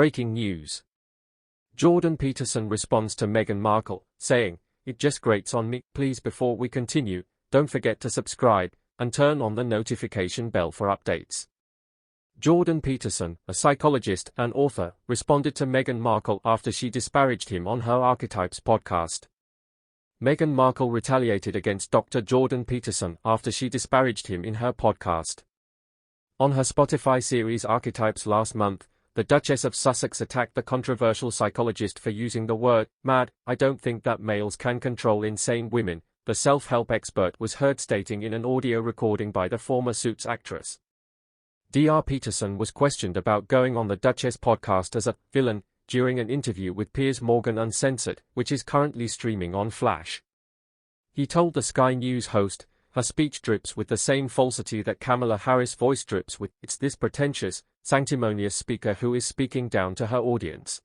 Breaking news. Jordan Peterson responds to Meghan Markle, saying, "It just grates on me. Please, before we continue, don't forget to subscribe and turn on the notification bell for updates." Jordan Peterson, a psychologist and author, responded to Meghan Markle after she disparaged him on her Archetypes podcast. Meghan Markle retaliated against Dr. Jordan Peterson after she disparaged him in her podcast. On her Spotify series Archetypes last month, the Duchess of Sussex attacked the controversial psychologist for using the word mad. "I don't think that males can control insane women," the self-help expert was heard stating in an audio recording by the former Suits actress. Dr. Peterson was questioned about going on the Duchess podcast as a villain during an interview with Piers Morgan Uncensored, which is currently streaming on Flash. He told the Sky News host, "Her speech drips with the same falsity that Kamala Harris' voice drips with. It's this pretentious, sanctimonious speaker who is speaking down to her audience."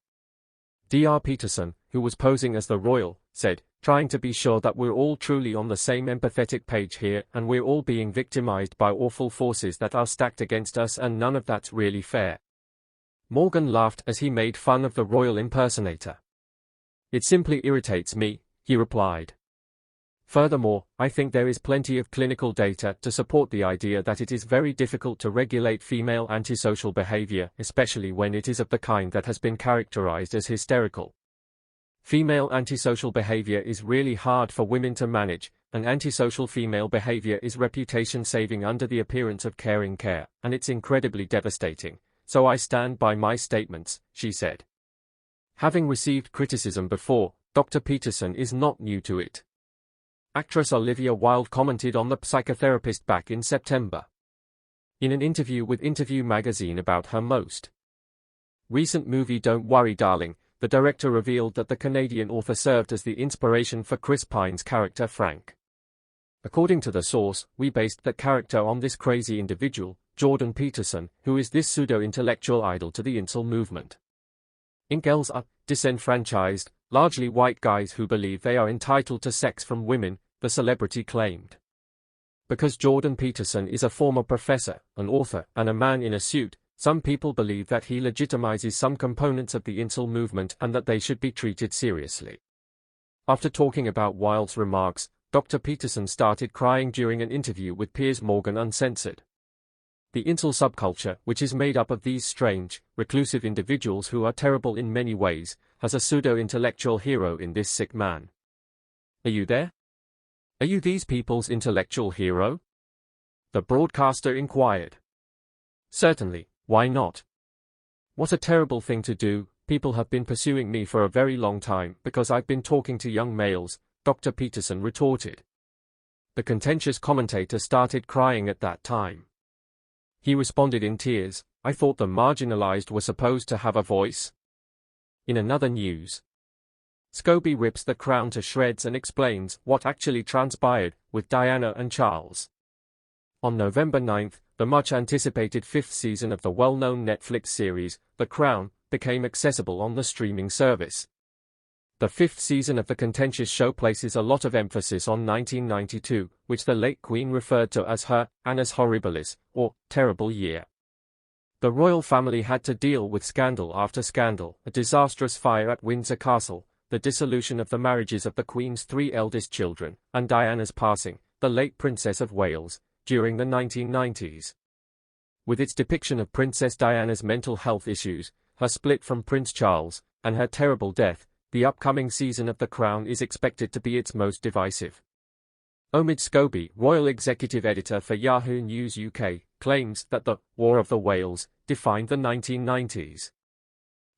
Dr. Peterson, who was posing as the royal, said, "Trying to be sure that we're all truly on the same empathetic page here, and we're all being victimized by awful forces that are stacked against us, and none of that's really fair." Morgan laughed as he made fun of the royal impersonator. "It simply irritates me," he replied. Furthermore, "I think there is plenty of clinical data to support the idea that it is very difficult to regulate female antisocial behavior, especially when it is of the kind that has been characterized as hysterical. Female antisocial behavior is really hard for women to manage, and antisocial female behavior is reputation-saving under the appearance of caring care, and it's incredibly devastating. So I stand by my statements," she said. Having received criticism before, Dr. Peterson is not new to it. Actress Olivia Wilde commented on the psychotherapist back in September. In an interview with Interview magazine about her most recent movie Don't Worry Darling, the director revealed that the Canadian author served as the inspiration for Chris Pine's character Frank. According to the source, "We based that character on this crazy individual, Jordan Peterson, who is this pseudo-intellectual idol to the incel movement. Incels are disenfranchised, largely white guys who believe they are entitled to sex from women," the celebrity claimed. Because Jordan Peterson is a former professor, an author, and a man in a suit, some people believe that he legitimizes some components of the incel movement and that they should be treated seriously. After talking about Wilde's remarks, Dr. Peterson started crying during an interview with Piers Morgan Uncensored. The incel subculture, which is made up of these strange, reclusive individuals who are terrible in many ways, has a pseudo-intellectual hero in this sick man. Are you there? Are you these people's intellectual hero? The broadcaster inquired. Certainly, why not? What a terrible thing to do. People have been pursuing me for a very long time because I've been talking to young males, Dr. Peterson retorted. The contentious commentator started crying at that time. He responded in tears, "I thought the marginalized were supposed to have a voice." In another news, Scobie rips The Crown to shreds and explains what actually transpired with Diana and Charles. On November 9th, the much-anticipated fifth season of the well-known Netflix series, The Crown, became accessible on the streaming service. The fifth season of the contentious show places a lot of emphasis on 1992, which the late Queen referred to as her annus horribilis, or terrible year. The royal family had to deal with scandal after scandal: a disastrous fire at Windsor Castle, the dissolution of the marriages of the Queen's three eldest children, and Diana's passing, the late Princess of Wales, during the 1990s. With its depiction of Princess Diana's mental health issues, her split from Prince Charles, and her terrible death, the upcoming season of The Crown is expected to be its most divisive. Omid Scobie, royal executive editor for Yahoo News UK, claims that the War of the Wales defined the 1990s.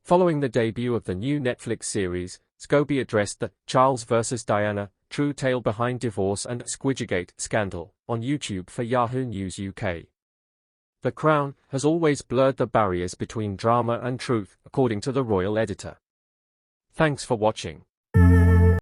Following the debut of the new Netflix series, Scobie addressed the Charles vs. Diana, True Tale Behind Divorce and Squidgegate scandal on YouTube for Yahoo News UK. The Crown has always blurred the barriers between drama and truth, according to the royal editor. Thanks for watching.